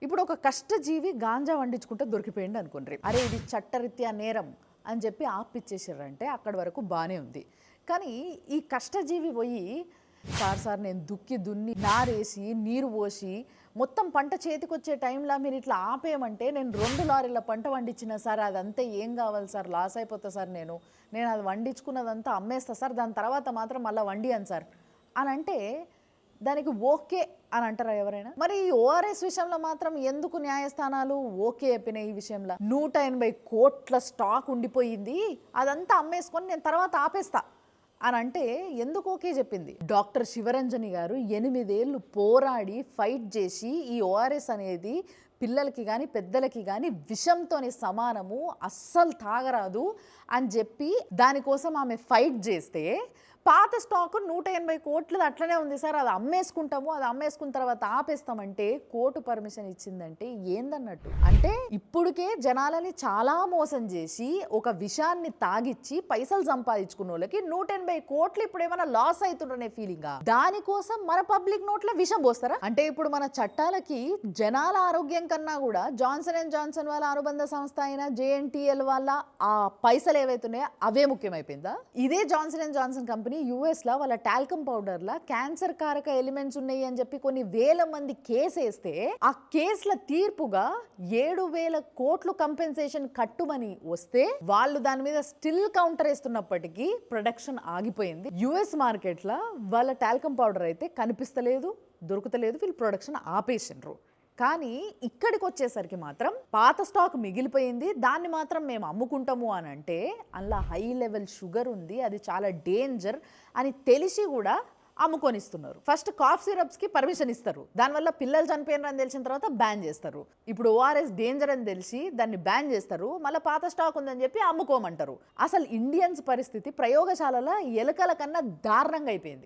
ఇప్పుడు ఒక కష్టజీవి గాంజా వండించుకుంటే దొరికిపోయింది అనుకోండి. అరే ఇది చట్టరీత్యా నేరం అని చెప్పి ఆపిచ్చేసారంటే అక్కడి వరకు బాగానే ఉంది. కానీ ఈ కష్టజీవి పోయి సార్ నేను దుక్కి దున్ని నారేసి నీరు పోసి మొత్తం పంట చేతికొచ్చే టైంలో మీరు ఇట్లా ఆపేయమంటే నేను 2 లారీల పంట వండించిన సార్, అదంతా ఏం కావాలి సార్, లాస్ అయిపోతా సార్, నేను అది వండించుకున్నదంతా అమ్మేస్తా సార్, దాని తర్వాత మాత్రం మళ్ళీ వండియాను సార్ అని అంటే దానికి ఓకే అని అంటారా ఎవరైనా? మరి ఈ ఓఆర్ఎస్ విషయంలో మాత్రం ఎందుకు న్యాయస్థానాలు ఓకే చెప్పినాయి? ఈ విషయంలో 180 కోట్ల స్టాక్ ఉండిపోయింది, అదంతా అమ్మేసుకొని నేను తర్వాత ఆపేస్తా అని అంటే ఎందుకు ఓకే చెప్పింది? డాక్టర్ శివరంజని గారు 8 ఏళ్ళు పోరాడి ఫైట్ చేసి ఈ ఓఆర్ఎస్ అనేది పిల్లలకి కానీ పెద్దలకి కానీ విషంతోని సమానము, అస్సలు తాగరాదు అని చెప్పి దానికోసం ఆమె ఫైట్ చేస్తే పాత స్టాక్ 180 కోట్లు అట్లనే ఉంది సార్, అది అమ్మేసుకుంటాము, అది అమ్మేసుకున్న తర్వాత ఆపేస్తామంటే కోర్టు పర్మిషన్ ఇచ్చిందంటే ఏందన్నట్టు? అంటే ఇప్పటికే జనాలని చాలా మోసం చేసి ఒక విషయాన్ని తాగిచ్చి పైసలు సంపాదించుకున్న వాళ్ళకి 180 కోట్లు ఇప్పుడు ఏమైనా లాస్ అవుతుందనే ఫీలింగా? దానికోసం మన పబ్లిక్ నోట్ల విషం పోస్తారా? అంటే ఇప్పుడు మన చట్టాలకి జనాల ఆరోగ్యం కన్నా కూడా జాన్సన్ అండ్ జాన్సన్ వాళ్ళ అనుబంధ సంస్థ అయిన JNTL వాళ్ళ ఆ పైసలు ఏవైతున్నాయో అవే ముఖ్యమైపోయిందా? ఇదే Johnson and Johnson company US లో వాళ్ళ టాల్కమ్ పౌడర్ల క్యాన్సర్ కారక ఎలిమెంట్స్ ఉన్నాయి అని చెప్పి కొన్ని వేల మంది కేసు వేస్తే ఆ కేసుల తీర్పుగా 7,000 కోట్లు కంపెన్సేషన్ కట్టుమని వస్తే వాళ్ళు దాని మీద స్టిల్ కౌంటర్ వేస్తున్నప్పటికీ ప్రొడక్షన్ ఆగిపోయింది. US మార్కెట్లో వాళ్ళ టాల్కమ్ పౌడర్ అయితే కనిపిస్తలేదు, దొరుకుతలేదు, వీళ్ళు ప్రొడక్షన్ ఆపేసిండ్రు. కానీ ఇక్కడికి వచ్చేసరికి మాత్రం పాత స్టాక్ మిగిలిపోయింది, దాన్ని మాత్రం మేము అమ్ముకుంటాము అని అంటే అందులో హై లెవెల్ షుగర్ ఉంది, అది చాలా డేంజర్ అని తెలిసి కూడా అమ్ముకొనిస్తున్నారు. ఫస్ట్ కాఫ్ సిరప్స్కి పర్మిషన్ ఇస్తారు, దానివల్ల పిల్లలు చనిపోయినారు అని తెలిసిన తర్వాత బ్యాన్ చేస్తారు. ఇప్పుడు ORS డేంజర్ అని తెలిసి దాన్ని బ్యాన్ చేస్తారు, మళ్ళీ పాత స్టాక్ ఉందని చెప్పి అమ్ముకోమంటారు. అసలు ఇండియన్స్ పరిస్థితి ప్రయోగశాలలో ఎలుకల కన్నా దారుణంగా అయిపోయింది.